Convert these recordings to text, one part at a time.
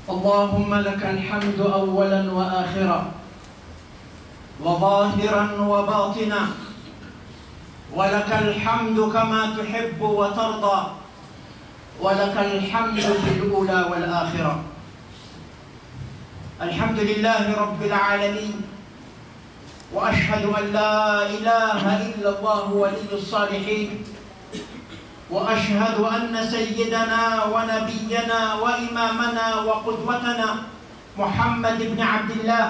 اللهم لك الحمد أولا وآخرا وظاهرا وباطنا، ولك الحمد كما تحب وترضى، ولك الحمد في الأولى والآخرة. الحمد لله رب العالمين، وأشهد أن لا إله إلا الله ولي الصالحين، وأشهد أن سيدنا ونبينا وإمامنا وقدوتنا محمد بن عبد الله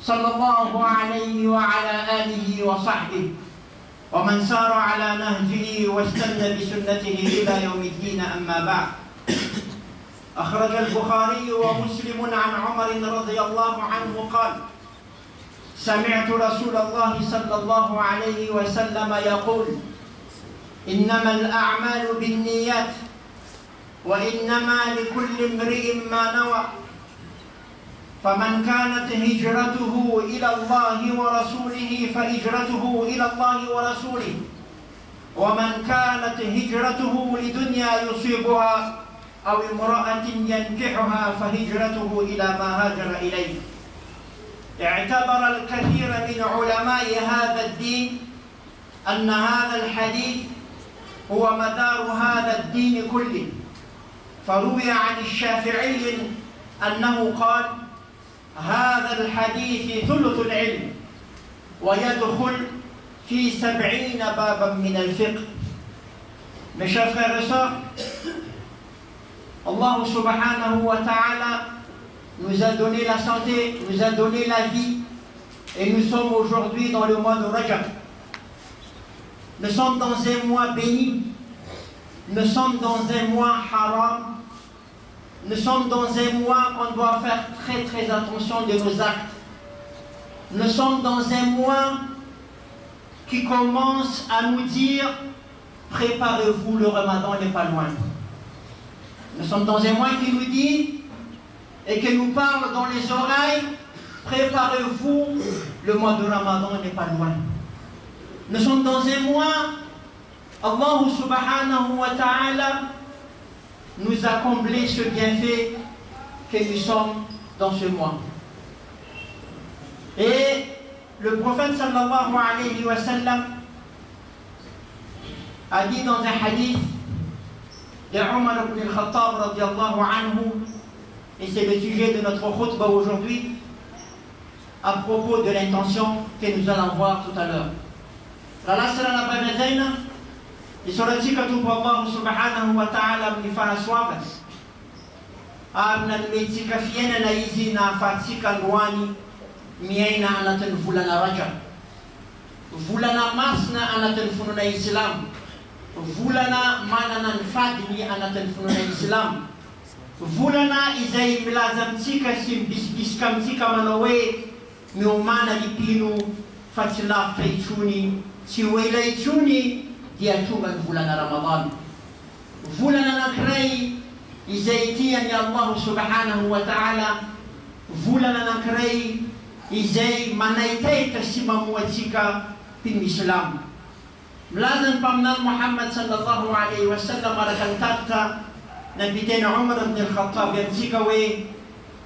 صلى الله عليه وعلى آله وصحبه ومن سار على نهجه واستنى بسنته إلى يوم الدين. أما بعد، أخرج البخاري ومسلم عن عمر رضي الله عنه قال: سمعت رسول الله صلى الله عليه وسلم يقول: إنما الأعمال بالنيات وإنما لكل امرئ ما نوى، فمن كانت هجرته إلى الله ورسوله فهجرته إلى الله ورسوله، ومن كانت هجرته لدنيا يصيبها أو امرأة ينكحها فهجرته إلى ما هاجر إليه. اعتبر الكثير من علماء هذا الدين أن هذا الحديث هو مدار هذا الدين كله، فروي عن الشافعي أنه قال: هذا الحديث ثلث العلم ويدخل في 70 بابا من الفقه. Mes chers frères et sœurs, Allah subhanahu wa ta'ala nous a donné la santé, nous a donné la vie, et nous sommes aujourd'hui dans le mois de Rajab. Nous sommes dans un mois béni, nous sommes dans un mois haram, nous sommes dans un mois qu'on doit faire très très attention de nos actes. Nous sommes dans un mois qui commence à nous dire: préparez-vous, le Ramadan n'est pas loin. Nous sommes dans un mois qui nous dit et qui nous parle dans les oreilles: préparez-vous, le mois de Ramadan n'est pas loin. Nous sommes dans un mois, Allah subhanahu wa ta'ala nous a comblé ce bienfait que nous sommes dans ce mois. Et le prophète sallallahu alayhi wa sallam a dit dans un hadith de Omar ibn al-Khattab radiallahu anhu, et c'est le sujet de notre khutbah aujourd'hui, à propos de l'intention que nous allons voir tout à l'heure. La sala na isuratika tu Allah subhanahu wa ta'ala mnifana swaba arna nimetika fiena na hizi na fatika ngwani miaina anatan fulana Rajab, fulana masna anatan fununa Islam, fulana manana nfadni anatan fununa Islam, fulana izai milazamtika simbiskamtika manawe miumana lipinu fatila faituni siwailaituni diatuma fulana Ramadan, fulana nakrai izaitia ni Allah subhanahu wa ta'ala, fulana nakrai izai manaitaita simamuatika pin Islam. Mlazan pamnan Muhammad sallallahu alayhi wa sallam arakantakta nabitena Umar ibn al-Khattab yantika we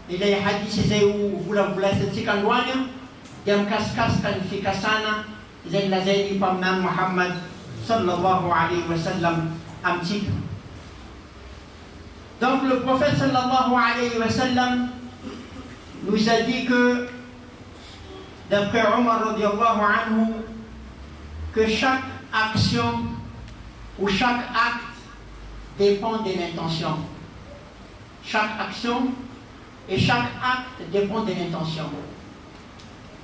ilay hadisi zai vula satika ndwanya jam kaskas kan fika sana zai la zaidi pamnan Muhammad sallallahu alayhi wa sallam amtika. Donc le prophète sallallahu alayhi wa sallam nous a dit que, d'après Omar radiallahu anhu, que chaque action ou chaque acte dépend de l'intention. Chaque action et chaque acte dépend de l'intention.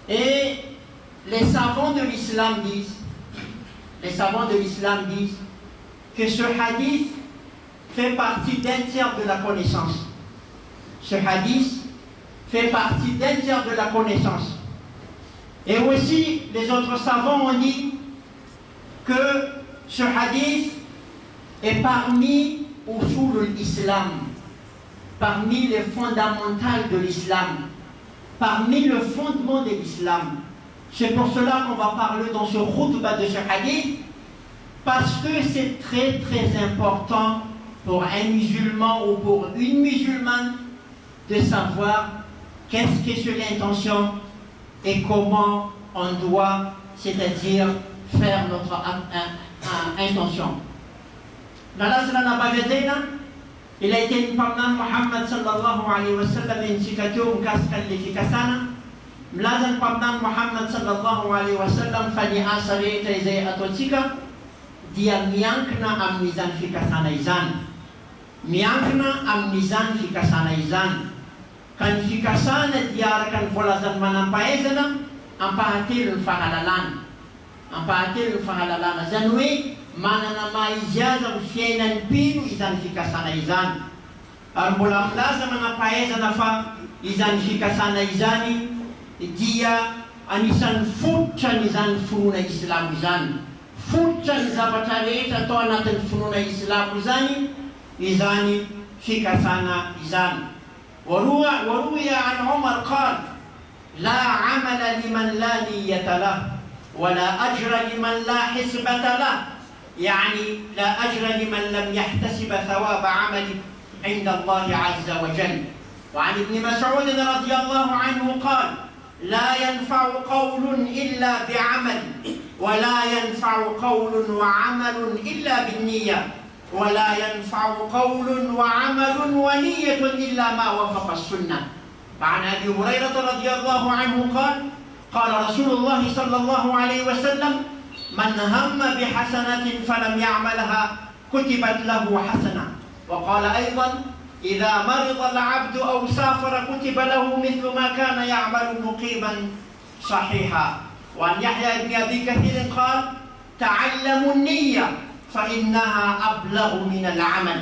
Et les savants de l'islam disent que ce hadith fait partie d'un tiers de la connaissance. Ce hadith fait partie d'un tiers de la connaissance. Et aussi, les autres savants ont dit que ce hadith est parmi usul l'islam, parmi les fondamentales de l'islam, parmi le fondement de l'islam. C'est pour cela qu'on va parler dans ce khutbah de ce hadith, parce que c'est très très important pour un musulman ou pour une musulmane de savoir qu'est-ce que c'est l'intention et comment on doit, c'est-à-dire faire notre intention. Dans la Salana Bagadena, il a été une parlant Muhammad sallallahu alayhi wa sallam une cicature kaskan lifikasana. Mlazan parlant Muhammad sallallahu alayhi wa sallam fani asari tayzay atotika dia miankna am mizan fikasana izan. Miankna am mizan fikasana izan. Kan fikasana diarakan volazan manampaezana ampahatil fahalalan. Ampahatil fahalalan zanwe manana maiziaza fiainan pino izany fikasana izany. Ary mbola milaza manampaezana fa izany fikasana izany dia anisan'ny fototra n'izany finoana islamo izany. Fototra ny zavatra rehetra atao anatin'ny finoana islamo izany fikasana izany. وروي عن عمر قال لا عمل لمن لا نية له ولا أجر لمن لا حسبة له، يعني لا أجر لمن لم يحتسب ثواب عمل عند الله عز وجل. وعن ابن مسعود رضي الله عنه قال لا ينفع قول إلا بعمل ولا ينفع قول وعمل إلا بالنية ولا ينفع قول وعمل ونية إلا ما وفق السنة. وعن أبي هريرة رضي الله عنه قال قال رسول الله صلى الله عليه وسلم من هم بحسنة فلم يعملها كتبت له حسنة. وقال أيضا إذا مرض العبد أو سافر كتب له مثل ما كان يعمل مقيما صحيحا. وعن يحيى بن أبي كثير قال تعلموا النية فإنها أبلغ من العمل.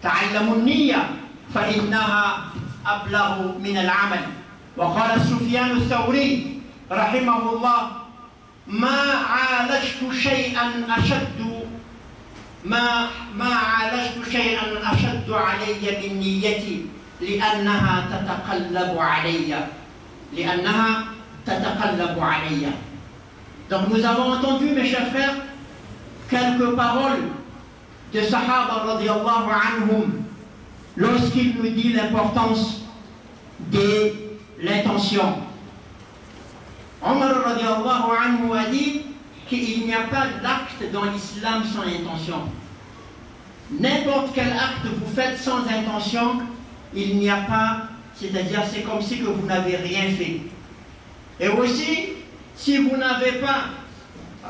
تعلموا النية فإنها أبلغ من العمل. وقال سفيان الثوري رحمه الله ما عالجت شيئا أشد علي بالنية لأنها تتقلب علي. Donc nous avons entendu, mes chers frères, quelques paroles de Sahaba radiallahu anhum lorsqu'il nous dit l'importance de l'intention. Omar radiallahu anhu a dit qu'il n'y a pas d'acte dans l'islam sans intention. N'importe quel acte vous faites sans intention, il n'y a pas, c'est-à-dire c'est comme si que vous n'avez rien fait. Et aussi, si vous n'avez pas,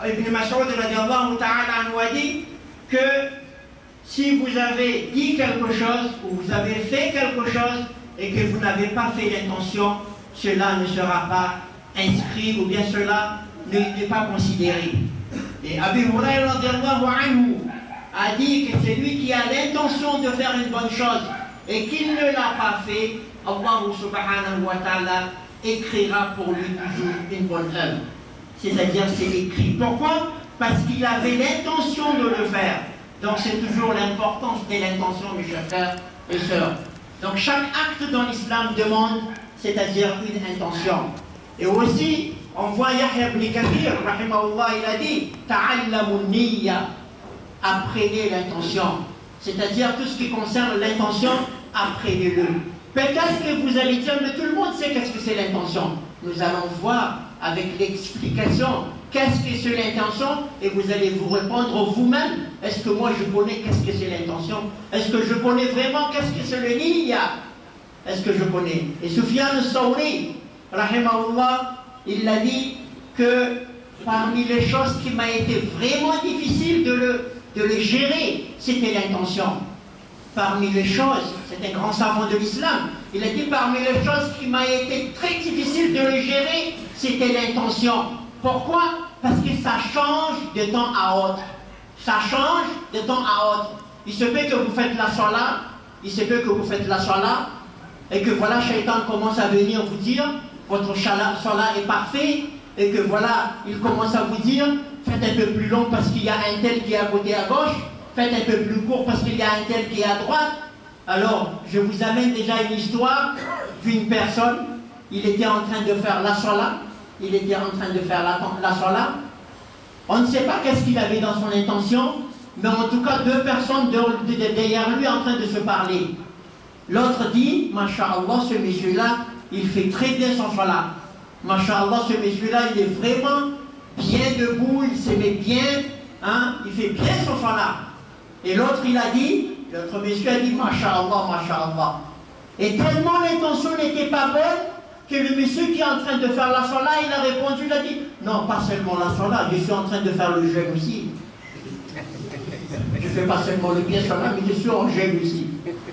Ibn Mas'ud radiallahu ta'ala anhu a dit que si vous avez dit quelque chose ou vous avez fait quelque chose et que vous n'avez pas fait l'intention, cela ne sera pas inscrit ou bien cela n'est pas considéré. Et Abu Hurairah radiallahu anhu a dit que c'est lui qui a l'intention de faire une bonne chose et qu'il ne l'a pas fait, Allah subhanahu wa ta'ala écrira pour lui toujours une bonne œuvre. C'est-à-dire c'est écrit. Pourquoi? Parce qu'il avait l'intention de le faire. Donc c'est toujours l'importance de l'intention, mes chers frères et sœurs. Donc chaque acte dans l'islam demande, c'est-à-dire une intention. Et aussi, on voit Yahya ibn Kathir, rahimahullah, il a dit ta'allamu niyya, apprenez l'intention. C'est-à-dire tout ce qui concerne l'intention, apprenez-le. Peut-être que vous allez dire, mais tout le monde sait qu'est-ce que c'est l'intention. Nous allons voir avec l'explication qu'est-ce que c'est l'intention et vous allez vous répondre vous-même. Est-ce que moi je connais qu'est-ce que c'est l'intention? Est-ce que je connais vraiment qu'est-ce que c'est le niyya? Est-ce que je connais? Et Sufyan al-Thawri, rahimahullah, il a dit que parmi les choses qui m'a été vraiment difficile de le gérer, c'était l'intention. Parmi les choses, c'est un grand savant de l'islam, il a dit parmi les choses qui m'a été très difficile de le gérer, c'était l'intention. Pourquoi? Parce que ça change de temps à autre. Ça change de temps à autre. Il se peut que vous faites la salat, et que voilà, Shaitan commence à venir vous dire, votre salat est parfait, et que voilà, il commence à vous dire, faites un peu plus long parce qu'il y a un tel qui est à côté à gauche, faites un peu plus court parce qu'il y a un tel qui est à droite. Alors, je vous amène déjà une histoire d'une personne, il était en train de faire la salat, on ne sait pas qu'est-ce qu'il avait dans son intention, mais en tout cas, deux personnes derrière lui en train de se parler. L'autre dit, Masha'Allah, ce monsieur-là, il fait très bien son salat. Masha'Allah, ce monsieur-là, il est vraiment bien debout, il se met bien, hein, il fait bien son salat. Et l'autre, l'autre monsieur a dit, Masha'Allah, Masha'Allah. Et tellement l'intention n'était pas bonne, que le monsieur qui est en train de faire la salat, il a répondu, il a dit, non, pas seulement la salat, je suis en train de faire le jeûne aussi. Je ne fais pas seulement le bien salat, mais je suis en jeûne aussi.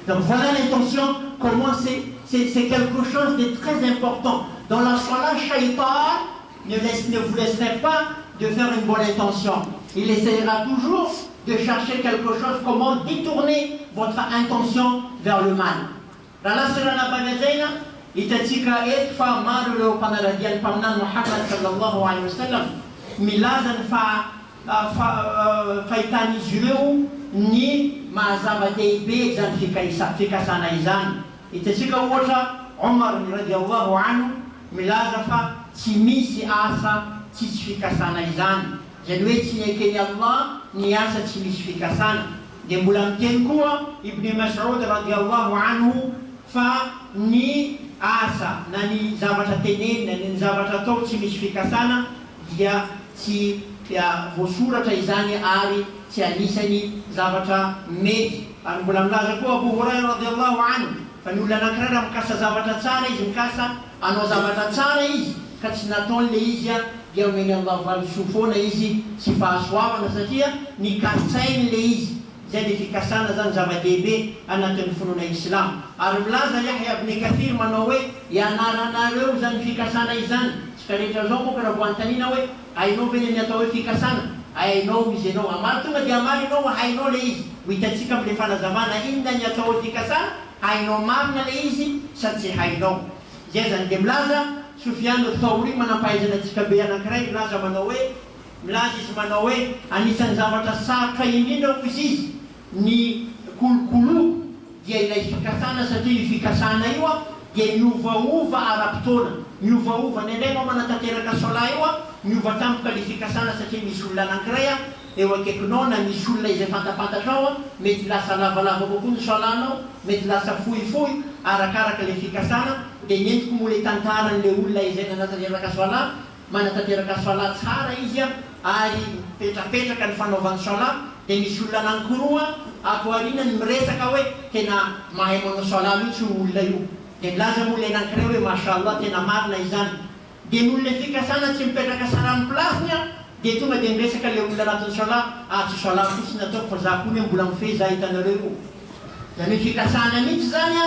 Donc voilà l'intention, comment c'est quelque chose de très important. Dans la salat, Shaitan ne vous laisserait pas de faire une bonne intention. Il essaiera toujours de chercher quelque chose, comment détourner votre intention vers le mal. Là, c'est la bagazena. Itatika fa marulo panaradian pamnan Muhammad sallallahu alayhi wa sallam milazan faitani juleu ni mazava deibe zan fikasana izan. Itatika wota Umar radiyallahu anhu milaza fa timisi asa fikasana izan. Janwe tinekeni Allah ni asa fikasana. De mulamtenkua Ibn Mas'ud radiyallahu anhu fa ni asa nani zavatra teneny nani zavatra atao tsy misy fikasana dia tsy voasoratra izany ary tsy anisany zavatra mety. Ary mbola milaza koa Abu Huraira radiyallahu anhu fa ny olona anankiray raha mikasa zavatra tsara izy mikasa anao zavatra tsara izy ka tsy nataony le izy dia omeny Allah valisoa foana izy tsy fahasoavana satria nikatsainy le izy. Zay le fikasana zany zava-dehibe anatin'ny finoana Islam. Ary milaza Yahya ibn Kathir manao hoe ianaranareo zany fikasana izany. Tsika rehetra zao moa ka raha voantanina hoe hainao ve ny atao hoe fikasana? Hainao izy ianao. Amary tonga dia amary ianao hainao le izy. Ho hitantsika amin'le fanazavana inona ny atao hoe fikasana? Hainao marina le izy sa tsy hainao. Zay zany dia milaza Sufyan ath-Thawri manampahaizana antsika be anankiray milaza izy manao hoe anisan'ny zavatra sarotra indrindra hoy izy ny kolokolo dia ilay fikasana satria io fikasana io dia miovaova ara-potoana. Miovaova nendray anao manatanteraka sola io miova tampoka le fikasana satria misy olona anankiray eo akaikinao na misy olona izay fantapantatrao mety lasa lavalava kokoa ny solanao, mety lasa fohifohy arakaraka le fikasana. Dia nentiko moa le tantaran'le olona izay nanatanteraka sola, manatanteraka sola tsara izy ary petrapetraka ny fanaovany sola. Dia misy olona anankoroa ato aorianany miresaka hoe tena mahay manao sola mihitsy io olona io. Dia milaza moa le anankiray hoe mashallah tena marina izany. Dia ny olona fikasana tsy mipetraka sara amin'ny plasiny dia tonga dia miresaka le olona anatin'ny sola, tsy sola fotsiny ataoko fa za koa ny mbola mifehy za hitanareo. Zany hoe fikasana mihitsy zany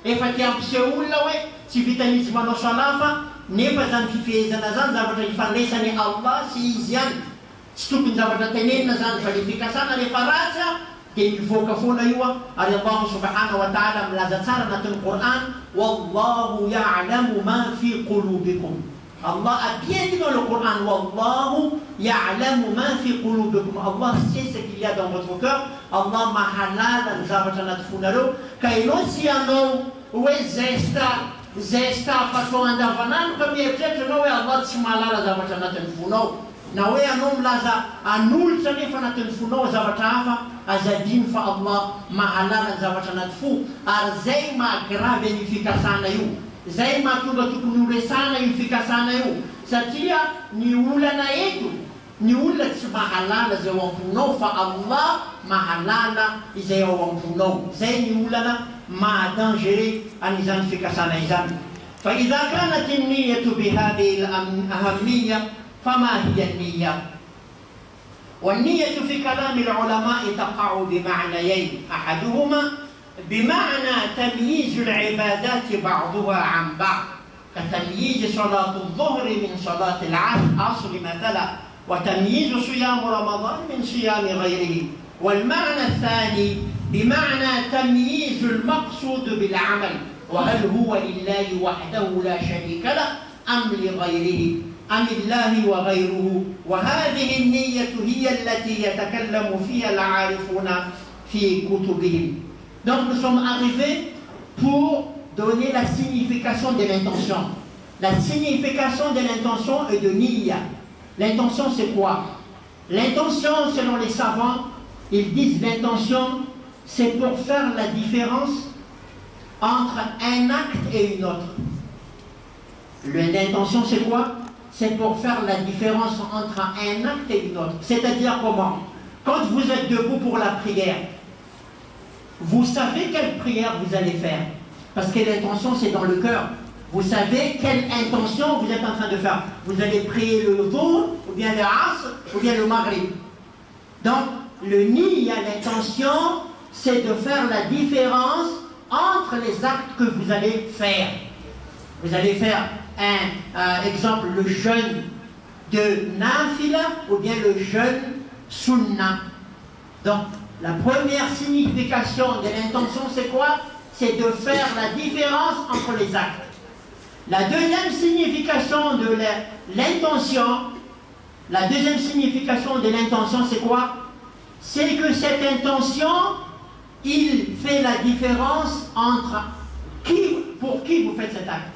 efa ty ampiseho olona hoe tsy vitan'izy manao sola fa nefa zany fifehezana zany zavatra ifandraisany Allah sy izy ihany. Tsy tokony zavatra tenenina zany fa le fikasana rehefa ratsy dia mivoaka foana io ary Allah subhanahu wa ta'ala milaza tsara anatin'ny Qur'an wallahu ya'lamu ma fi qulubikum. Allah a bien dit dans le Coran wallahu ya'lamu ma fi qulubikum. Allah sait ce qu'il y a dans votre cœur. Allah mahalala ny zavatra anaty fonareo ka ianao tsy anao hoe zesta fatao andavanandro ka mieritreritra anao hoe Allah tsy mahalala zavatra anatin'ny fonao, na hoe anao milaza anolotra nefa anatin'ny fonao zavatra hafa azadiny fa Allah mahalala ny zavatra anaty fo. Ary zay mahagravy ny fikasana io, zay mahatonga tokony horesana io fikasana io satria ny olana eto, ny olona tsy mahalala zay ao am-ponao fa Allah mahalala izay ao am-ponao. Zay ny olana mahadangere an'izany fikasana izany. Fa idha kanat an-niyyatu bihadhihi al-ahamiyya fama hiya an-niyya? والنية في كلام العلماء تقع بمعنيين، أحدهما بمعنى تمييز العبادات بعضها عن بعض كتمييز صلاة الظهر من صلاة العصر مثلا، وتمييز صيام رمضان من صيام غيره. والمعنى الثاني بمعنى تمييز المقصود بالعمل، وهل هو لله وحده لا شريك له أم لغيره أم الله وغيره. وهذه النية هي التي يتكلم فيها العارفون في كتبهم. Donc nous sommes arrivés pour donner la signification de l'intention. La signification de l'intention est de niyya. L'intention c'est quoi? L'intention selon les savants, ils disent l'intention c'est pour faire la différence entre un acte et une autre. L'intention, c'est quoi? C'est pour faire la différence entre un acte et une autre. C'est-à-dire comment? Quand vous êtes debout pour la prière, vous savez quelle prière vous allez faire. Parce que l'intention, c'est dans le cœur. Vous savez quelle intention vous êtes en train de faire. Vous allez prier le Dhuhr, ou bien le Asr, ou bien le Maghrib. Donc, le niyya, l'intention, c'est de faire la différence entre les actes que vous allez faire. Vous allez faire exemple, le jeûne de nafila ou bien le jeûne sunna. Donc, la première signification de l'intention, c'est quoi? C'est de faire la différence entre les actes. La deuxième signification de l'intention, c'est quoi? C'est que cette intention, il fait la différence entre pour qui vous faites cet acte.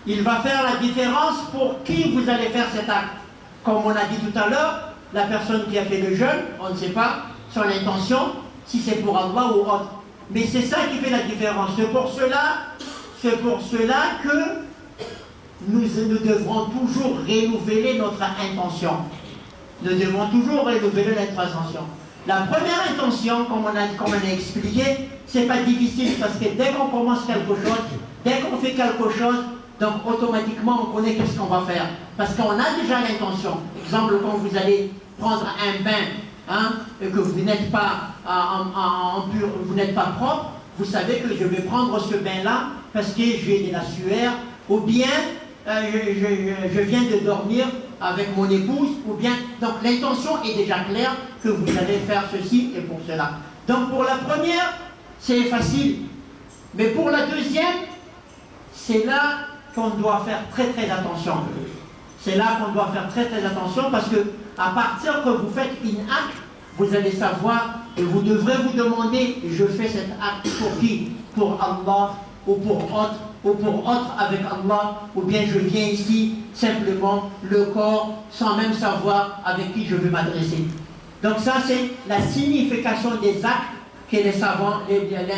Il va faire la différence pour qui vous allez faire cet acte. Comme on a dit tout à l'heure, la personne qui a fait le jeûne, on ne sait pas son intention, si c'est pour Allah ou autre. Mais c'est ça qui fait la différence. C'est pour cela que nous devrons toujours renouveler notre intention. Nous devons toujours renouveler notre intention. La première intention, comme on a expliqué, c'est pas difficile parce que dès qu'on commence quelque chose, dès qu'on fait quelque chose, donc automatiquement on connaît qu'est-ce qu'on va faire. Parce qu'on a déjà l'intention. Exemple, quand vous allez prendre un bain, et que vous n'êtes pas pur, vous n'êtes pas propre, vous savez que je vais prendre ce bain-là parce que j'ai de la sueur, ou bien je viens de dormir avec mon épouse, ou bien, donc l'intention est déjà claire que vous allez faire ceci et pour cela. Donc pour la première, c'est facile, mais pour la deuxième, c'est là qu'on doit faire très très attention. C'est là qu'on doit faire très très attention parce que à partir que vous faites une acte, vous allez savoir et vous devrez vous demander, je fais cet acte pour qui? Pour Allah ou pour autre avec Allah, ou bien je viens ici simplement le corps sans même savoir avec qui je veux m'adresser. Donc ça c'est la signification des actes que les savants,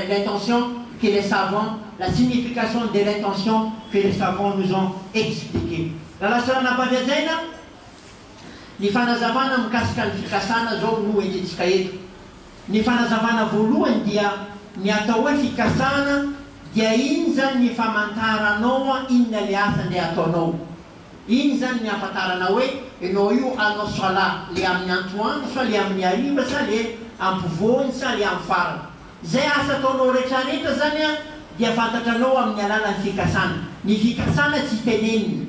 l'intention que les savants, la signification de l'intention que les savants nous ont expliqué. Dans la sura nabaviazena, ni fanazavana mkasika ny fikasana zao no enetsika eto. Ny fanazavana voalohany dia ny atao hoe fikasana dia iny zany ny famantaranao inona le asa andeha ataonao. Iny zany ny afantaranao hoe ianao io anao sala le amin'ny antoandro sa le amin'ny hariva sa le ampovoany sa le amin'ny farany. Zay asa ataonao rehetrarehetra zany dia fantatranao amin'ny alalan'ny fikasana. Ny fikasana tsy teneniny.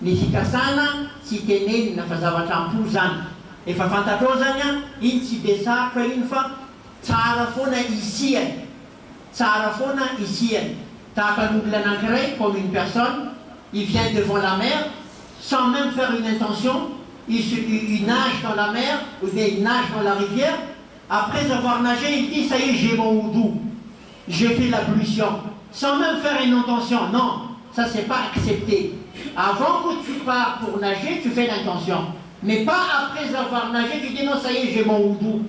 Ny fikasana tsy tenenina fa zavatra ampo zany. Efa fantatrao zany iny tsy be sarotra iny fa tsara foana isiany. Tsara foana isiany. Tahaka l'olona anankiray, comme une personne, il vient devant la mer, sans même faire une intention, il nage dans la mer, ou bien il nage dans la rivière. Après avoir nagé, il dit, ça y est, j'ai mon oudou. J'ai fait l'ablution. Sans même faire une intention. Non, ça c'est pas accepté. Avant que tu pars pour nager, tu fais l'intention. Mais pas après avoir nagé, tu dis, non, ça y est, j'ai mon oudou.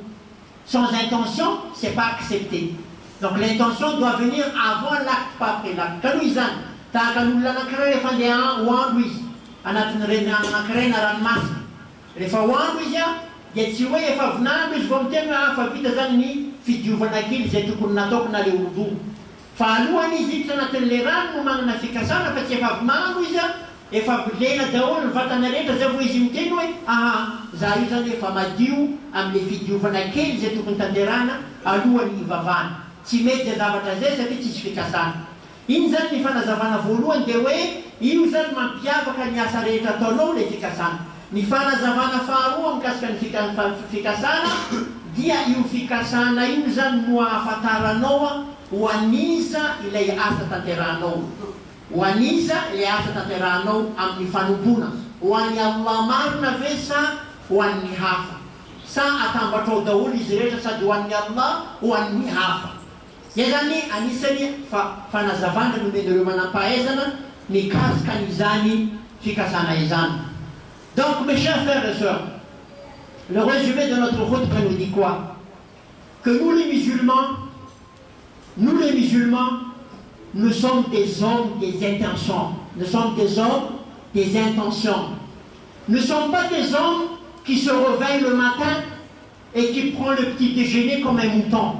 Sans intention, c'est pas accepté. Donc l'intention doit venir avant l'acte, pas après l'acte. Kanuizan, ta kanula nakre fandeha hoandro izy. Anatin'ny renirano anankiray na ranomasina. Rehefa hoandro izy dia tsy hoe efa vinandro izy vao miteny fa vita zany ny fidiovana kely zay tokony nataoko na le odo. Fa alohany izy hiditra anatin'le rano no manana fikasana fa tsy efa vinandro izy efa lena daholo ny vatana rehetra zay vao izy miteny hoe za io zany efa madio amin'le fidiovana kely zay tokony tanterana alohany ivavana. Tsy mety zavatra zay satria tsisy fikasana. Iny zany ny fanazavana voalohany dia hoe io zany mampiavaka ny asa rehetra ataonao le fikasana. Ny fanazavana faharoa mikasika ny fikasana dia io fikasana io zany no ahafantaranao ho aniza ilay asa tanterahanao. Ho aniza ilay asa tanterahanao amin'ny fanompona. Ho an'ny Allah marina ve sa ho an'ny hafa. Sa atambatrao daholo izy rehetra sady ho an'ny Allah ho an'ny hafa. Zay zany anisany fanazavana nomen'ireo manam-pahaizana mikasika an'izany fikasana izany. Donc mes chers frères et sœurs, le résumé de notre khutbah nous dit quoi? Que nous les musulmans, nous sommes des hommes des intentions. Nous sommes des hommes des intentions. Nous ne sommes pas des hommes qui se réveillent le matin et qui prennent le petit déjeuner comme un mouton.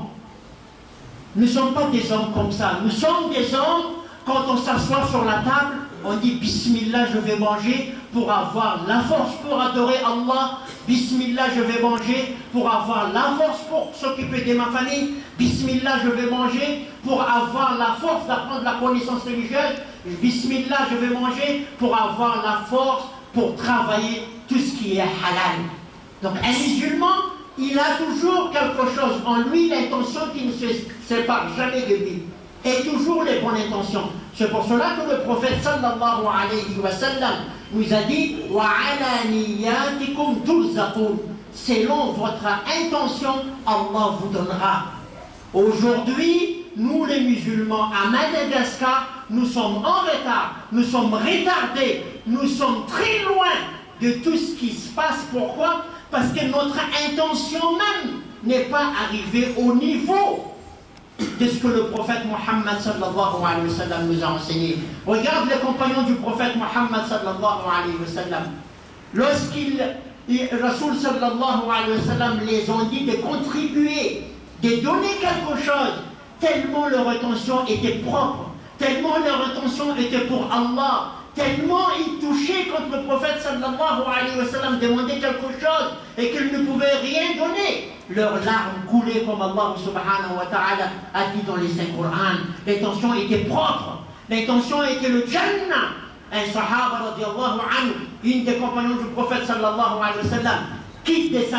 Nous ne sommes pas des hommes comme ça. Nous sommes des hommes, quand on s'assoit sur la table, on dit Bismillah, je vais manger pour avoir la force pour adorer Allah. Bismillah, je vais manger pour avoir la force pour s'occuper de ma famille. Bismillah, je vais manger pour avoir la force d'apprendre la connaissance religieuse. Bismillah, je vais manger pour avoir la force pour travailler tout ce qui est halal. Donc un musulman, il a toujours quelque chose en lui, l'intention qui ne se sépare jamais de lui. Et toujours les bonnes intentions. C'est pour cela que le prophète sallallahu alayhi wa sallam nous a dit wa ala niyatikum turzaqun. Selon votre intention, Allah vous donnera. Aujourd'hui, nous les musulmans à Madagascar, nous sommes en retard, nous sommes retardés, nous sommes très loin de tout ce qui se passe. Pourquoi? Parce que notre intention même n'est pas arrivée au niveau de ce que le prophète Mohammed sallallahu alayhi wa sallam nous a enseigné. Regarde les compagnons du prophète Mohammed sallallahu alayhi wa sallam. Rasoul sallallahu alayhi wa sallam les ont dit de contribuer, de donner quelque chose, tellement leur intention était propre, tellement leur intention était pour Allah, tellement ils touchaient quand le prophète sallallahu alayhi wa sallam demandait quelque chose et qu'ils ne pouvaient rien donner. Leurs larmes coulaient comme Allah subhanahu wa ta'ala a dit dans les Saints Coran. L'intention était propre, l'intention était le Jannah. Un sahaba radiallahu anhu, une des compagnons du prophète sallallahu alayhi wa sallam, quitte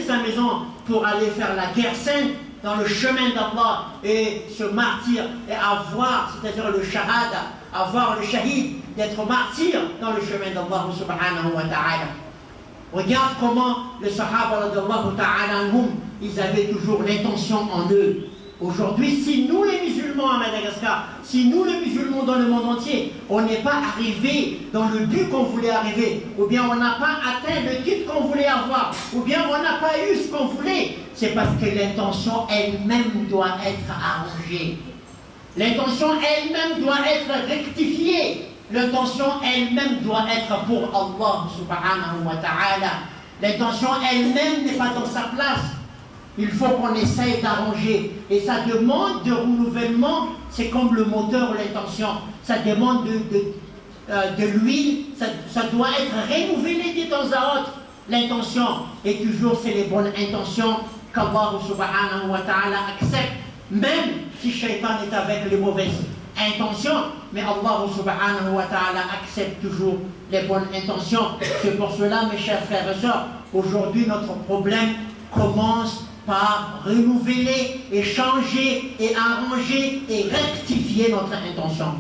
sa maison pour aller faire la guerre sainte dans le chemin d'Allah et se martyr et avoir, c'est-à-dire le shahada, avoir le shahid, d'être martyr dans le chemin d'Allah subhanahu wa ta'ala. Regarde comment les sahaba radiallahu ta'ala anhum, ils avaient toujours l'intention en eux. Aujourd'hui, si nous les musulmans à Madagascar, si nous les musulmans dans le monde entier, on n'est pas arrivé dans le but qu'on voulait arriver, ou bien on n'a pas atteint le titre qu'on voulait avoir, ou bien on n'a pas eu ce qu'on voulait, c'est parce que l'intention elle-même doit être arrangée. L'intention elle-même doit être rectifiée. L'intention elle-même doit être pour Allah subhanahu wa ta'ala. L'intention elle-même n'est pas dans sa place. Il faut qu'on essaye d'arranger. Et ça demande de renouvellement. C'est comme le moteur ou l'intention. Ça demande de l'huile. Ça doit être renouvelé de temps à autre. L'intention. Et toujours, c'est les bonnes intentions qu'Allah subhanahu wa ta'ala accepte. Même si Shaitan est avec les mauvaises intentions. Mais Allah subhanahu wa ta'ala accepte toujours les bonnes intentions. C'est pour cela, mes chers frères et sœurs, aujourd'hui, notre problème commence par renouveler et changer et arranger et rectifier notre intention.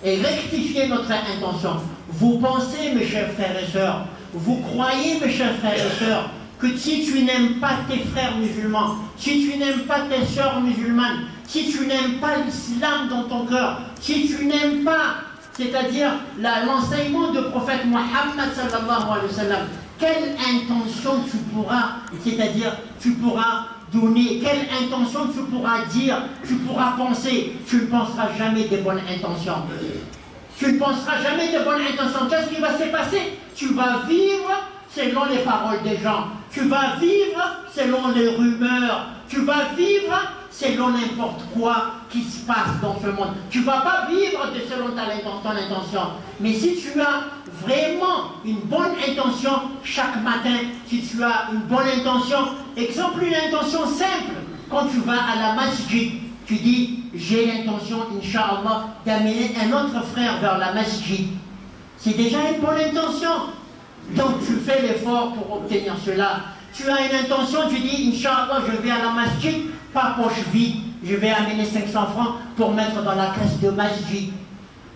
Et rectifier notre intention. Vous pensez, mes chers frères et sœurs, vous croyez, mes chers frères et sœurs, que si tu n'aimes pas tes frères musulmans, si tu n'aimes pas tes sœurs musulmanes, si tu n'aimes pas l'islam dans ton cœur, si tu n'aimes pas, c'est-à-dire l'enseignement du prophète Mohammed sallallahu alayhi wa sallam, quelle intention tu pourras, c'est-à-dire tu pourras donner, quelle intention tu pourras dire, tu pourras penser, tu ne penseras jamais des bonnes intentions. Tu ne penseras jamais de bonnes intentions. Qu'est-ce qui va se passer? Tu vas vivre selon les paroles des gens. Tu vas vivre selon les rumeurs. Tu vas vivre selon n'importe quoi qui se passe dans ce monde. Tu ne vas pas vivre selon ton intention. Mais si tu as vraiment une bonne intention chaque matin, si tu as une bonne intention, exemple une intention simple, quand tu vas à la masjid, tu dis, j'ai l'intention, Inch'Allah, d'amener un autre frère vers la masjid. C'est déjà une bonne intention. Donc tu fais l'effort pour obtenir cela. Tu as une intention, tu dis, Inch'Allah, je vais à la masjid, pas poche vide, je vais amener 500 francs pour mettre dans la caisse de masjid.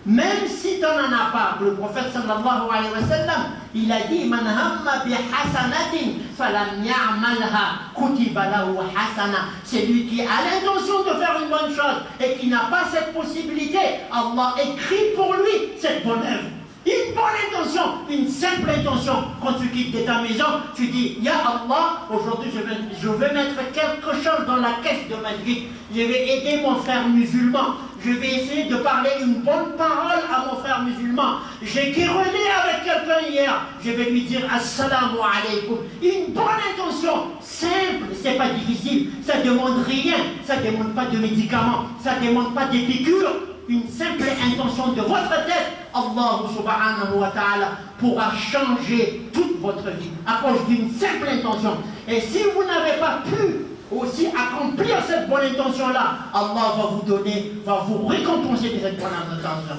Même si tu n'en as pas, le prophète sallallahu alayhi wa sallam, il a dit, Man hamma bi hasanatin falam ya'malha kutiba lahu hasana. C'est lui qui a l'intention de faire une bonne chose et qui n'a pas cette possibilité. Allah écrit pour lui cette bonne œuvre. Une bonne intention, une simple intention. Quand tu quittes de ta maison, tu dis, Ya Allah, aujourd'hui je vais mettre quelque chose dans la caisse de ma vie. Je vais aider mon frère musulman. Je vais essayer de parler une bonne parole à mon frère musulman. J'ai querellé avec quelqu'un hier. Je vais lui dire Assalamu alaikum. Une bonne intention, simple, c'est pas difficile. Ça demande rien. Ça demande pas de médicaments. Ça demande pas de piqûres. Une simple intention de votre tête, Allah subhanahu wa ta'ala pourra changer toute votre vie à cause d'une simple intention. Et si vous n'avez pas pu aussi accomplir cette bonne intention-là, Allah va vous donner, va vous récompenser de cette bonne intention.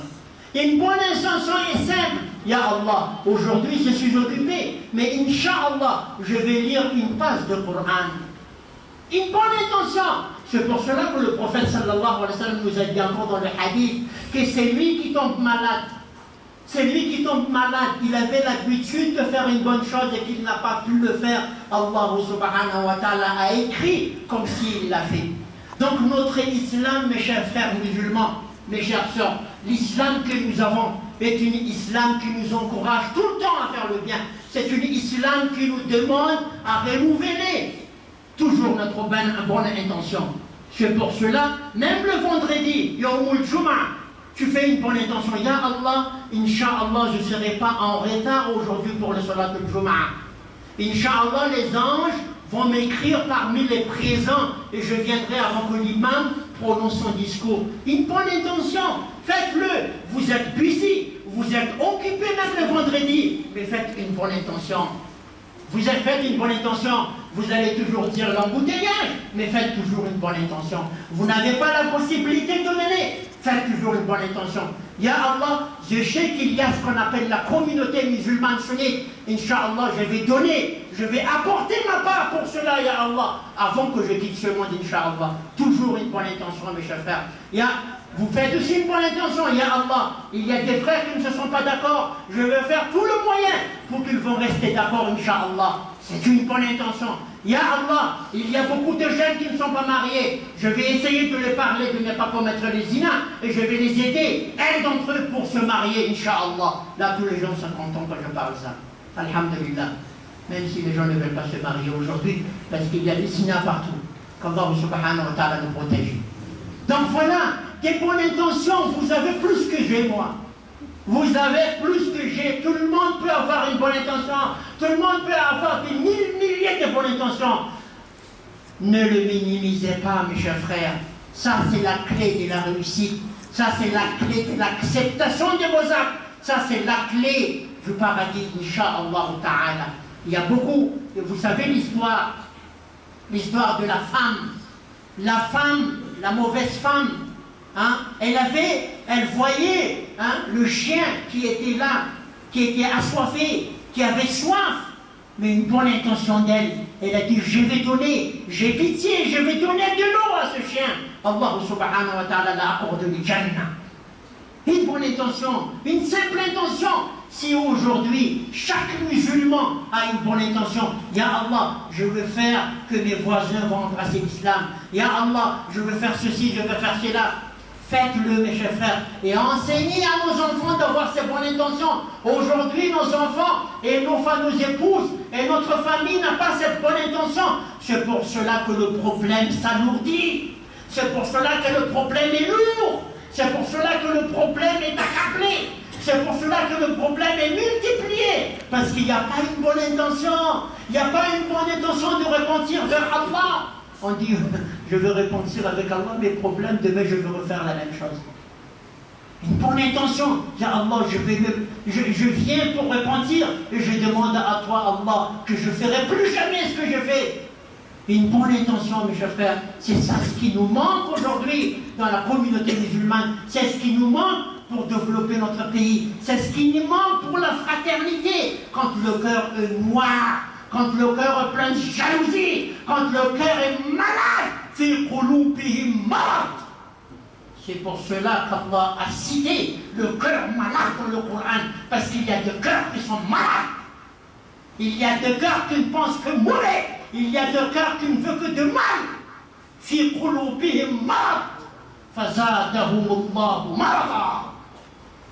Une bonne intention est simple. Ya Allah, aujourd'hui je suis occupé, mais Inch'Allah, je vais lire une page de Coran. Une bonne intention. C'est pour cela que le prophète sallallahu alayhi wa sallam nous a dit encore dans le hadith que c'est lui qui tombe malade. C'est lui qui tombe malade. Il avait l'habitude de faire une bonne chose et qu'il n'a pas pu le faire. Allah subhanahu wa ta'ala a écrit comme s'il l'a fait. Donc notre islam, mes chers frères musulmans, mes chères sœurs, l'islam que nous avons est une islam qui nous encourage tout le temps à faire le bien. C'est une islam qui nous demande à renouveler toujours notre bonne intention. C'est pour cela, même le vendredi, Yawmul Jum'ah, tu fais une bonne intention. Ya Allah, Inch'Allah, je ne serai pas en retard aujourd'hui pour le Salat al-Jum'ah. Inch'Allah, les anges vont m'écrire parmi les présents et je viendrai avant que l'imam prononce son discours. Une bonne intention, faites-le. Vous êtes busy, vous êtes occupé même le vendredi, mais faites une bonne intention. Vous avez fait une bonne intention, vous allez toujours dire l'embouteillage, mais faites toujours une bonne intention. Vous n'avez pas la possibilité de donner, faites toujours une bonne intention. Ya Allah, je sais qu'il y a ce qu'on appelle la communauté musulmane sunnite. Inch'Allah, je vais donner, je vais apporter ma part pour cela, Ya Allah, avant que je quitte ce monde, Inch'Allah. Toujours une bonne intention, mes chers frères. Vous faites aussi une bonne intention, Ya Allah. Il y a des frères qui ne se sont pas d'accord. Je vais faire tout le moyen pour qu'ils vont rester d'accord, Inch'Allah. C'est une bonne intention. Ya Allah, il y a beaucoup de jeunes qui ne sont pas mariés. Je vais essayer de les parler, de ne pas commettre les zina. Et je vais les aider, un d'entre eux, pour se marier, Inch'Allah. Là, tous les gens sont contents quand je parle ça. Alhamdulillah. Même si les gens ne veulent pas se marier aujourd'hui, parce qu'il y a des zina partout. Qu'Allah subhanahu wa ta'ala nous protège. Donc voilà, des bonnes intentions, vous avez plus que j'ai, moi. Vous avez plus que j'ai. Tout le monde peut avoir une bonne intention. Tout le monde peut avoir des milliers de bonnes intentions. Ne le minimisez pas, mes chers frères. Ça, c'est la clé de la réussite. Ça, c'est la clé de l'acceptation de vos actes. Ça, c'est la clé du paradis, Inch'Allah ta'ala. Il y a beaucoup, vous savez l'histoire de la femme. La femme, la mauvaise femme, hein, elle voyait le chien qui était là, qui était assoiffé, qui avait soif, mais une bonne intention d'elle. Elle a dit, je vais donner, j'ai pitié, je vais donner de l'eau à ce chien. Allah subhanahu wa ta'ala l'a accordé le Jannah. Une bonne intention, une simple intention. Si aujourd'hui, chaque musulman a une bonne intention, Ya Allah, je veux faire que mes voisins vont embrasser l'islam. Ya Allah, je veux faire ceci, je veux faire cela. Faites-le, mes chers frères, et enseignez à nos enfants d'avoir ces bonnes intentions. Aujourd'hui, nos enfants et nos épouses et notre famille n'ont pas cette bonne intention. C'est pour cela que le problème s'alourdit. C'est pour cela que le problème est lourd. C'est pour cela que le problème est accablé. C'est pour cela que le problème est multiplié. Parce qu'il n'y a pas une bonne intention. Il n'y a pas une bonne intention de repentir vers Allah. On dit, je veux repentir avec Allah mes problèmes, demain je veux refaire la même chose. Une bonne intention. Ya Allah, je viens pour repentir et je demande à toi, Allah, que je ne ferai plus jamais ce que je fais. Une bonne intention, mes chers frères, c'est ça ce qui nous manque aujourd'hui dans la communauté musulmane. C'est ce qui nous manque pour développer notre pays. C'est ce qui nous manque pour la fraternité. Quand le cœur est noir, quand le cœur est plein de jalousie, quand le cœur est malade, fi qulubihim marad. C'est pour cela qu'Allah a cité le cœur malade dans le Coran, parce qu'il y a des cœurs qui sont malades. Il y a des cœurs qui ne pensent que mauvais. Il y a des cœurs qui ne veulent que de mal. Fi qulubihim marad, fazadahum Allahu marada.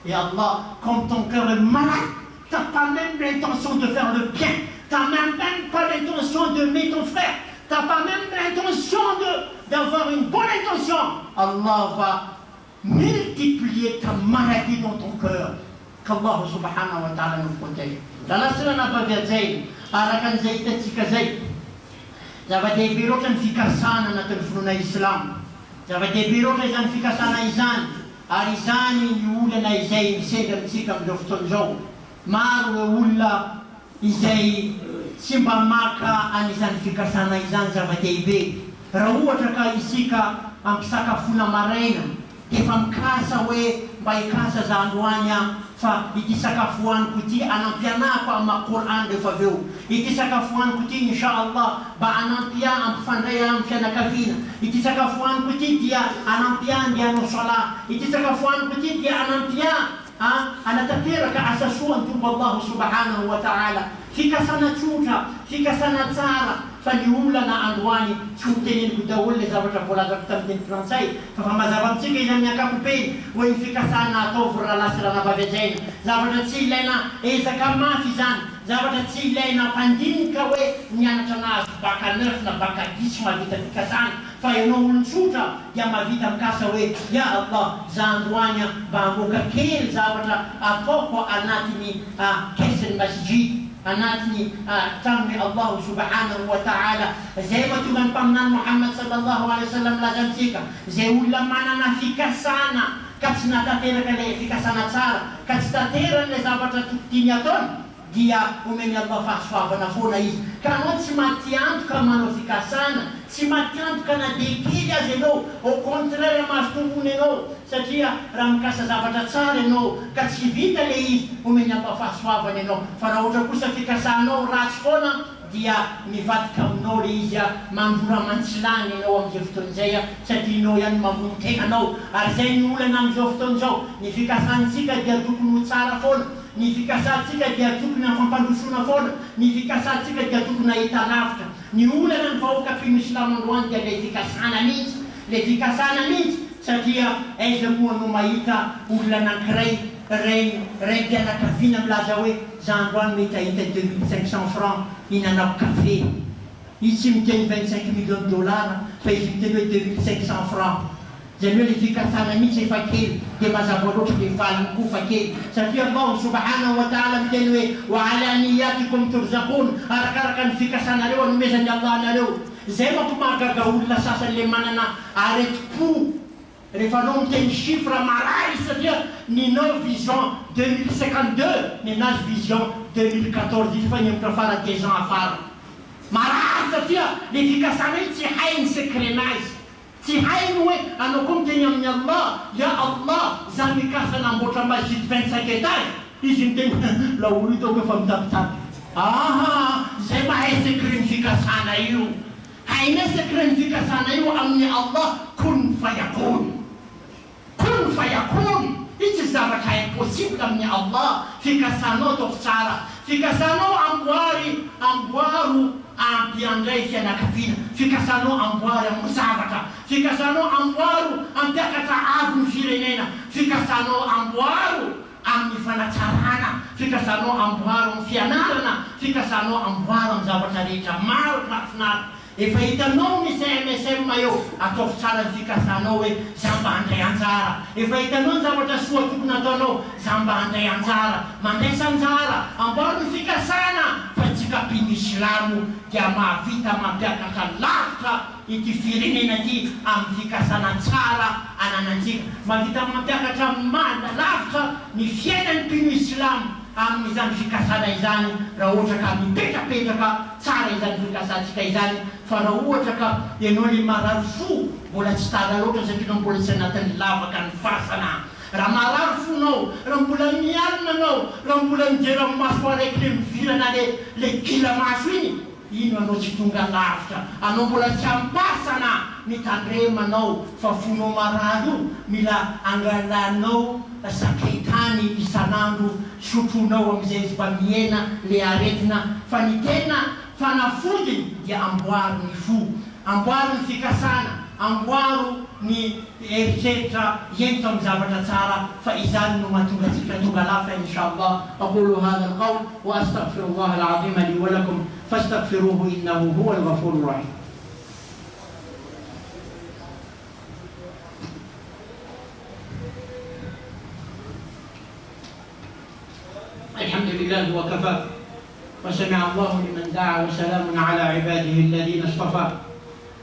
Et Allah, comme ton cœur est malade, tu n'as pas même l'intention de faire le bien. Tu n'as même pas l'intention d'aimer ton frère. Tu n'as pas même l'intention d'avoir une bonne intention. Allah va multiplier ta maladie dans ton cœur. Qu'Allah subhanahu wa ta'ala nous protège. Dans la semaine après, arakan zay tatsika zay. Zava-dehibe loatra ny fikasana anatin'ny finoana Islam. Zava-dehibe loatra izany fikasana izany. Ary izany ny olana izay misendra amintsika amin'izao fotoana izao. Maro ireo olona izay tsy mba maka an'izany fikasana izany zava-dehibe. Raha ohatra ka isika ampisakafona maraina, dia efa mikasa hoe mba hikasa za androany fa ity sakafo hoaniko ity anampianako amin'ny Qur'an rehefa avy eo. Ity sakafo hoaniko ity inshallah mba anampia ampifandray amin'ny fianakaviana. Ity sakafo hoaniko ity dia anampia dia hanao sala. Ity sakafo hoaniko ity dia anampia anatanteraka asa soa ny Tompo Allah subhanahu wa ta'ala. Fikasana tsotra, fikasana tsara. Fa ny olana androany tsy ho teneniko daholo le zavatra voalazako tamin'ny teny frantsay, fa mazava amintsika izy amin'ny ankapobeny hoe ny fikasana ataovy rahalasy ranavavy zavatra tsy ilaina ezaka mafy izany, zavatra tsy ilaina mpandinika hoe nianatra anazy baka 9 na baka 10 mahavita fikasana, fa ianao olon-tsotra dia mahavita mikasa hoe ya Allah, za androany mba hamoaka kely zavatra ataoko anatiny kesin'ny masjid, anatiny taminy Allah subhanahu wa ta'ala. Zay mahatonga ny mpaminany Muhammad sallallahu alaihi wasallam laza amintsika, zay olona manana fikasana ka tsy natateraka ilay fikasana tsara, ka tsy taterany ilay zavatra tiany ataony, dia omeny Allah fahasoavana foana izy. Ka anao tsy maty antoka manao fikasana, tsy maty antoka na dia kely azy ianao, au contraire mahazo tombony ianao, satria raha mikasa zavatra tsara ianao ka tsy vita le izy, omeny Allah fahasoavana ianao. Fa raha ohatra kosa fikasanao ratsy foana, dia mivadika aminao le izy mandora mantsilany ianao amin'izay fotoana izay, satria ianao ihany mamono tegnanao. Ary zay ny olana amin'izao fotoana izao, ny fikasantsika dia tokony ho tsara foana, ny fikasantsika dia tokony hafampandrosoana foana, ny fikasantsika dia tokony hahita lavitra. Ny olana ny vahoaka mpino-Islamo androany dia le fikasana mihitsy, le fikasana mihitsy, satria aiza moa no mahita olona anankiray ray mpianakaviana milaza hoe za androany mety ahita 2500 francs hinanako kafe. Izy tsy miteny 25 millions de dollars fa izy miteny hoe 2500 francs. Zany hoe le fikasana mihitsy efa kely, dia mazava loatra le valiny koa fa kely, satria Allah subhanahu wa ta'ala miteny hoe wa ala niyatikum turzaqun, arakaraka ny fikasanareo anomezany Allah anareo. Zay mampamagaga olona sasany le manana areti-po rehefa anao miteny chiffre marary, satria ninao vision 2052 nenazy vision 2014, izy fa niemitra fara 10 ans afara. Marary satria le fikasana io tsy hainy secret-nazy, tsy hainy hoe anao koa miteny amin'ny Allah, ya Allah, za mikasa namboatra masjid 25 étages, izy miteny la olo ito efa mitapitapy. Zay mahay secret ny fikasana io. Hainay secret ny fikasana io amin'ny Allah, kun fayakun. Kun fayakun. Itsy zavatra impossible amin'ny Allah. Fikasanao ataoko tsara, fikasanao amboaro ampiandray fianakaviana, fikasanao amboary amin'ny zavatra, fikasanao amboaro ampiakatra avo ny firenena, fikasanao amboaro amin'ny fanatsarana, fikasanao amboaro amin'ny fianarana, fikasanao amboaro amin'ny zavatra rehetra maro mahafinaritra. Efa hitanao misy MSM eo, ataovy tsara ny fikasanao hoe za mba handray anjara. Efa hitanao ny zavatra soa tokony ataonao, za mba handray anjara, mandraisa anjara, amboaro ny fikasana. Fa tsika mpino-Islamo dia mahavita mampiakatra lavitra ity firenena ity amin'ny fikasana tsara ananantsika, mahavita mampiakatra lavitra ny fiainan'ny mpino-Islamo amin'izany fikasana izany, raha ohatra ka mipetrapetraka tsara izany fikasantsika izany. Fa raha ohatra ka ianao le marary fo, mbola tsy tara loatra satria nao mbola tsy anatin'ny lavaka ny fasana. Raha marary fonao, raha mbola mialina anao, raha mbola mijery amin'ny maso araiky le mivirana le gila maso ino anao tsy tonga lavitra, anao mbola tsy ampasana mitandremanao. Fa fonao marary io mila angalanao sakaitany isanandro, sotronao amin'izay izy mba miena le aretina. Fa ny tena fanafodiny dia amboary ny fo, amboary ny fikasana, amboaro ny heritreritra ento amin'ny zavatra tsara fa izany no mahatongatsika tonga lafa inshallah. aqulu hadha alqawl wa astaghfirullah alazim li wa lakum fastaghfiruhu innahu huwa alghafurur rahim. الحمد لله وكفى وسمع الله لمن دعا وسلام على عباده الذين اصطفى.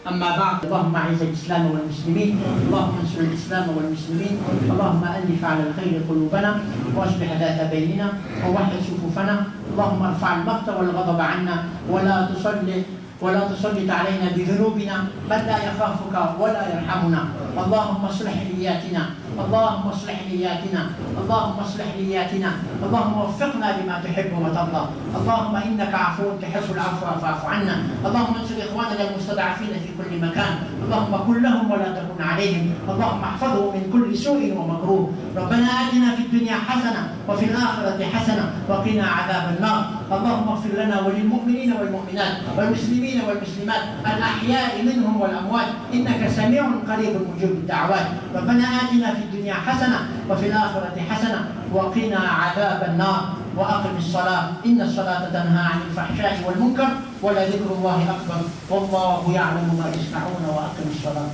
أما بعد، اللهم أعز الإسلام والمسلمين، اللهم انصر الإسلام والمسلمين، اللهم ألف على الخير قلوبنا واصلح ذات بيننا ووحد صفوفنا، اللهم ارفع المقت والغضب عنا ولا تسلط علينا بذنوبنا من لا يخافك ولا يرحمنا. اللهم اصلح نياتنا، اللهم اصلح نياتنا، اللهم اصلح نياتنا، اللهم وفقنا لما تحب وترضى. اللهم انك عفو تحب العفو فاعف عنا. اللهم انصر اخواننا المستضعفين في كل مكان، اللهم كن لهم ولا تكن عليهم، اللهم احفظهم من كل سوء ومكروه. ربنا آتنا في الدنيا حسنة وفي الآخرة حسنة وقنا عذاب النار. اللهم اغفر لنا وللمؤمنين والمؤمنات والمسلمين والمسلمات الأحياء منهم والأموات إنك سميع قريب مجيب الدعوات. ربنا آتنا في الدنيا حسنة وفي الآخرة حسنة وقنا عذاب النار. وأقم الصلاة إن الصلاة تنهى عن الفحشاء والمنكر ولذكر الله أكبر والله يعلم ما تصنعون. وأقم الصلاة.